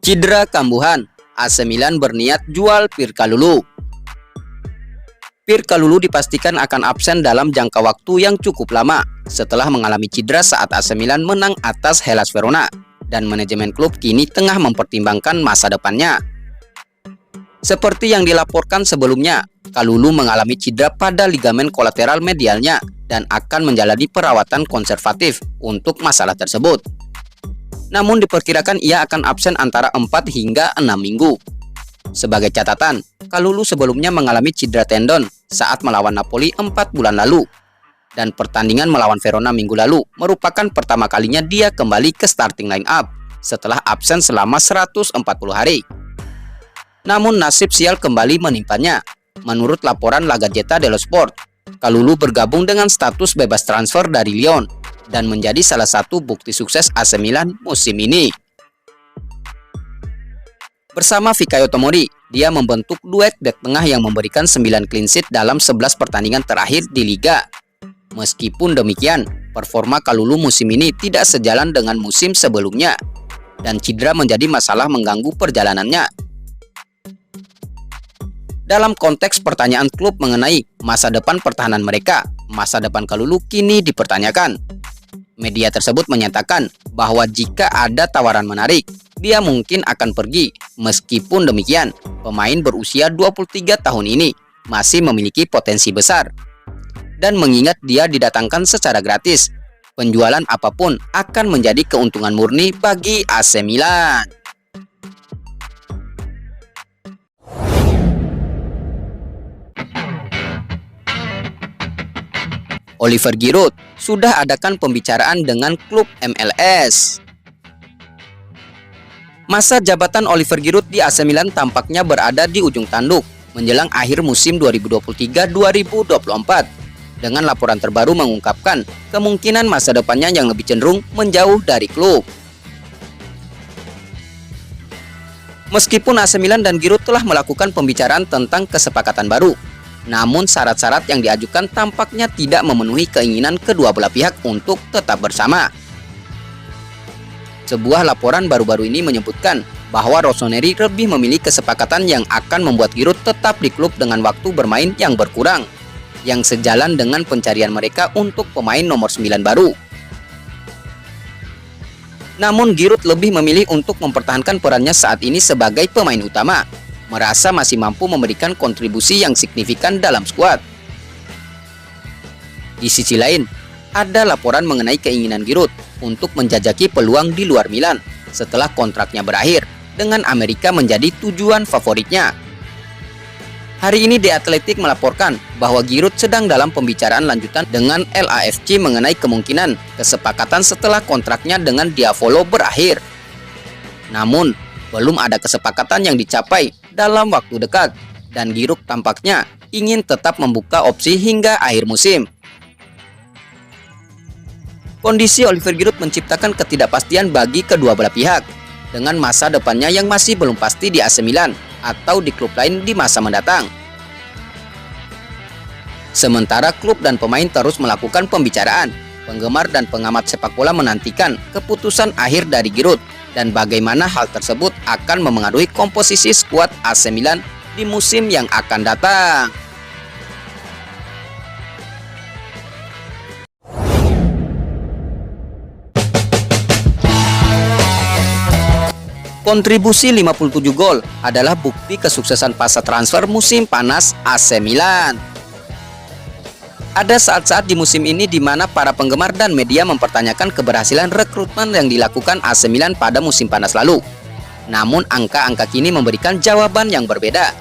Cedera kambuhan, AC Milan berniat jual Pirkalulu. Pirkalulu dipastikan akan absen dalam jangka waktu yang cukup lama setelah mengalami cedera saat AC Milan menang atas Hellas Verona, dan manajemen klub kini tengah mempertimbangkan masa depannya. Seperti yang dilaporkan sebelumnya, Kalulu mengalami cedera pada ligamen kolateral medialnya dan akan menjalani perawatan konservatif untuk masalah tersebut. Namun diperkirakan ia akan absen antara 4 hingga 6 minggu. Sebagai catatan, Kalulu sebelumnya mengalami cedera tendon saat melawan Napoli 4 bulan lalu. Dan pertandingan melawan Verona minggu lalu merupakan pertama kalinya dia kembali ke starting line up setelah absen selama 140 hari. Namun nasib sial kembali menimpanya. Menurut laporan La Gazzetta dello Sport, Kalulu bergabung dengan status bebas transfer dari Lyon dan menjadi salah satu bukti sukses AC Milan musim ini. Bersama Fikayo Tomori, dia membentuk duet bek tengah yang memberikan 9 clean sheet dalam 11 pertandingan terakhir di Liga. Meskipun demikian, performa Kalulu musim ini tidak sejalan dengan musim sebelumnya, dan cedera menjadi masalah mengganggu perjalanannya. Dalam konteks pertanyaan klub mengenai masa depan pertahanan mereka, masa depan Kalulu kini dipertanyakan. Media tersebut menyatakan bahwa jika ada tawaran menarik, dia mungkin akan pergi. Meskipun demikian, pemain berusia 23 tahun ini masih memiliki potensi besar. Dan mengingat dia didatangkan secara gratis, penjualan apapun akan menjadi keuntungan murni bagi AC Milan. Oliver Giroud sudah adakan pembicaraan dengan klub MLS. Masa jabatan Oliver Giroud di AC Milan tampaknya berada di ujung tanduk menjelang akhir musim 2023-2024. Dengan laporan terbaru mengungkapkan kemungkinan masa depannya yang lebih cenderung menjauh dari klub. Meskipun AC Milan dan Giroud telah melakukan pembicaraan tentang kesepakatan baru, namun syarat-syarat yang diajukan tampaknya tidak memenuhi keinginan kedua belah pihak untuk tetap bersama. Sebuah laporan baru-baru ini menyebutkan bahwa Rossoneri lebih memilih kesepakatan yang akan membuat Giroud tetap di klub dengan waktu bermain yang berkurang, yang sejalan dengan pencarian mereka untuk pemain nomor 9 baru. Namun Giroud lebih memilih untuk mempertahankan perannya saat ini sebagai pemain utama, merasa masih mampu memberikan kontribusi yang signifikan dalam skuad. Di sisi lain, ada laporan mengenai keinginan Giroud untuk menjajaki peluang di luar Milan setelah kontraknya berakhir, dengan Amerika menjadi tujuan favoritnya. Hari ini The Athletic melaporkan bahwa Giroud sedang dalam pembicaraan lanjutan dengan LAFC mengenai kemungkinan kesepakatan setelah kontraknya dengan Diavolo berakhir. Namun, belum ada kesepakatan yang dicapai dalam waktu dekat, dan Giroud tampaknya ingin tetap membuka opsi hingga akhir musim. Kondisi Oliver Giroud menciptakan ketidakpastian bagi kedua belah pihak, dengan masa depannya yang masih belum pasti di AC Milan atau di klub lain di masa mendatang. Sementara klub dan pemain terus melakukan pembicaraan, penggemar dan pengamat sepak bola menantikan keputusan akhir dari Giroud dan bagaimana hal tersebut akan memengaruhi komposisi skuad AC Milan di musim yang akan datang. Kontribusi 57 gol adalah bukti kesuksesan pasca transfer musim panas AC Milan. Ada saat-saat di musim ini di mana para penggemar dan media mempertanyakan keberhasilan rekrutmen yang dilakukan AC Milan pada musim panas lalu. Namun angka-angka kini memberikan jawaban yang berbeda.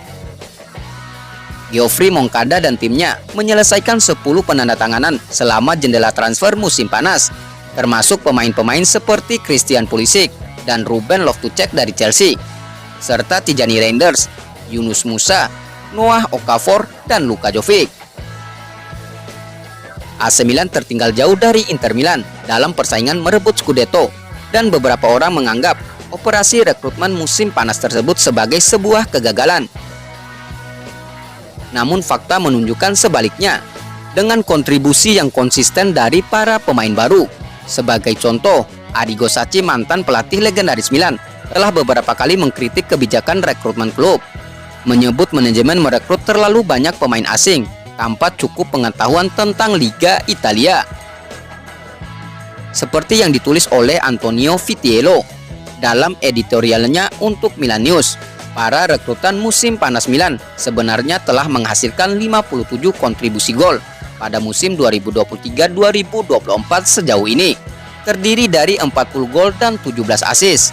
Geoffrey Moncada dan timnya menyelesaikan 10 penandatanganan selama jendela transfer musim panas, termasuk pemain-pemain seperti Christian Pulisic dan Ruben Loftus-Cheek dari Chelsea, serta Tijani Reinders, Yunus Musa, Noah Okafor, dan Luka Jovic. AC Milan tertinggal jauh dari Inter Milan dalam persaingan merebut Scudetto, dan beberapa orang menganggap operasi rekrutmen musim panas tersebut sebagai sebuah kegagalan. Namun fakta menunjukkan sebaliknya, dengan kontribusi yang konsisten dari para pemain baru. Sebagai contoh, Arrigo Sacchi, mantan pelatih legendaris Milan, telah beberapa kali mengkritik kebijakan rekrutmen klub, menyebut manajemen merekrut terlalu banyak pemain asing tanpa cukup pengetahuan tentang Liga Italia. Seperti yang ditulis oleh Antonio Vitiello dalam editorialnya untuk Milan News, para rekrutan musim panas Milan sebenarnya telah menghasilkan 57 kontribusi gol pada musim 2023-2024 sejauh ini, terdiri dari 40 gol dan 17 assist.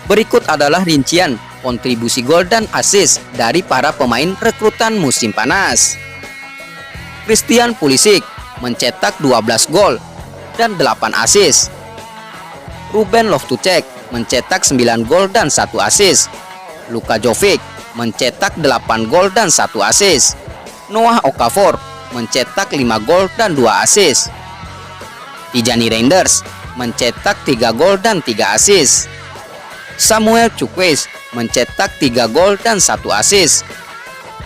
Berikut adalah rincian kontribusi gol dan assist dari para pemain rekrutan musim panas. Christian Pulisic mencetak 12 gol dan 8 assist. Ruben Loftus-Cheek mencetak 9 gol dan 1 assist. Luka Jovic mencetak 8 gol dan 1 assist. Noah Okafor mencetak 5 gol dan 2 assist. Tijani Reinders mencetak 3 gol dan 3 assist. Samuel Chukwueze mencetak 3 gol dan 1 assist.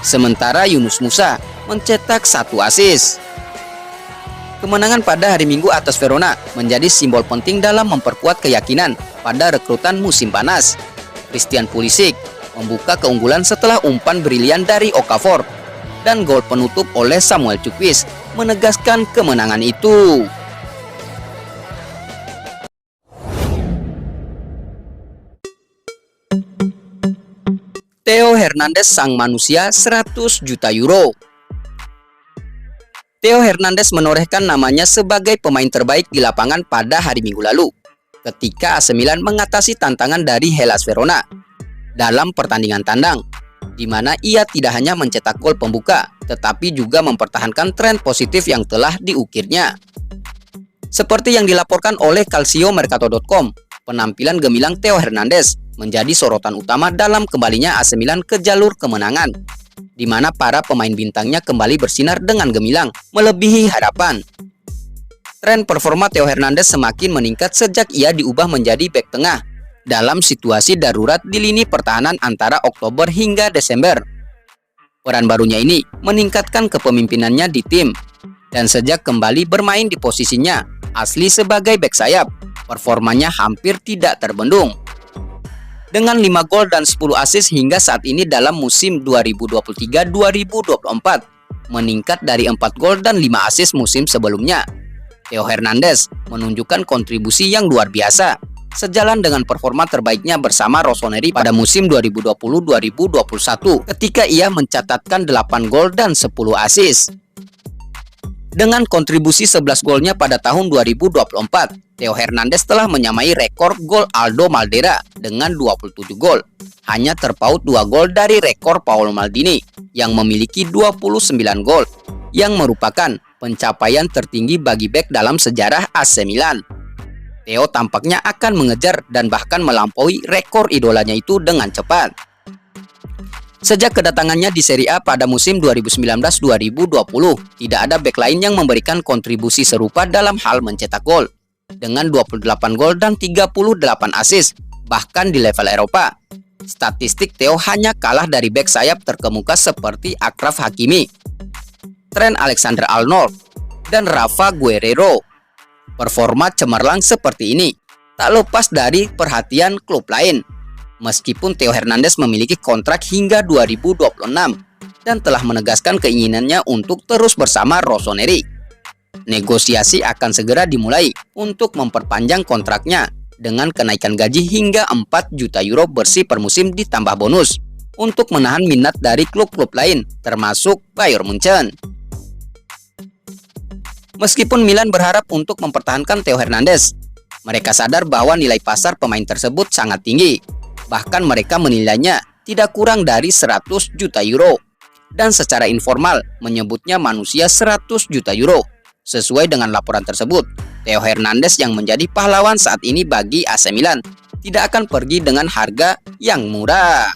Sementara Yunus Musa mencetak 1 assist. Kemenangan pada hari Minggu atas Verona menjadi simbol penting dalam memperkuat keyakinan pada rekrutan musim panas. Christian Pulisic membuka keunggulan setelah umpan brilian dari Okafor, dan gol penutup oleh Samuel Chukwueze menegaskan kemenangan itu. Theo Hernandez sang manusia 100 juta euro. Theo Hernandez menorehkan namanya sebagai pemain terbaik di lapangan pada hari Minggu lalu, ketika AC Milan mengatasi tantangan dari Hellas Verona dalam pertandingan tandang, di mana ia tidak hanya mencetak gol pembuka, tetapi juga mempertahankan tren positif yang telah diukirnya. Seperti yang dilaporkan oleh calciomercato.com, penampilan gemilang Theo Hernandez menjadi sorotan utama dalam kembalinya AC Milan ke jalur kemenangan, di mana para pemain bintangnya kembali bersinar dengan gemilang, melebihi harapan. Tren performa Theo Hernandez semakin meningkat sejak ia diubah menjadi bek tengah dalam situasi darurat di lini pertahanan antara Oktober hingga Desember. Peran barunya ini meningkatkan kepemimpinannya di tim, dan sejak kembali bermain di posisinya asli sebagai bek sayap, performanya hampir tidak terbendung. Dengan 5 gol dan 10 assist hingga saat ini dalam musim 2023-2024, meningkat dari 4 gol dan 5 assist musim sebelumnya. Theo Hernandez menunjukkan kontribusi yang luar biasa, sejalan dengan performa terbaiknya bersama Rossoneri pada musim 2020-2021 ketika ia mencatatkan 8 gol dan 10 assist. Dengan kontribusi 11 golnya pada tahun 2024, Theo Hernandez telah menyamai rekor gol Aldo Maldera dengan 27 gol. Hanya terpaut 2 gol dari rekor Paolo Maldini yang memiliki 29 gol, yang merupakan pencapaian tertinggi bagi bek dalam sejarah AC Milan. Theo tampaknya akan mengejar dan bahkan melampaui rekor idolanya itu dengan cepat. Sejak kedatangannya di Serie A pada musim 2019-2020, tidak ada bek lain yang memberikan kontribusi serupa dalam hal mencetak gol. Dengan 28 gol dan 38 assist, bahkan di level Eropa. Statistik Theo hanya kalah dari bek sayap terkemuka seperti Achraf Hakimi, Trent Alexander-Arnold, dan Rafa Guerreiro. Performa cemerlang seperti ini tak lepas dari perhatian klub lain. Meskipun Theo Hernandez memiliki kontrak hingga 2026 dan telah menegaskan keinginannya untuk terus bersama Rossoneri, negosiasi akan segera dimulai untuk memperpanjang kontraknya dengan kenaikan gaji hingga 4 juta euro bersih per musim ditambah bonus untuk menahan minat dari klub-klub lain termasuk Bayern Munchen. Meskipun Milan berharap untuk mempertahankan Theo Hernandez, mereka sadar bahwa nilai pasar pemain tersebut sangat tinggi. Bahkan mereka menilainya tidak kurang dari 100 juta euro. Dan secara informal menyebutnya manusia 100 juta euro. Sesuai dengan laporan tersebut, Theo Hernandez yang menjadi pahlawan saat ini bagi AC Milan tidak akan pergi dengan harga yang murah.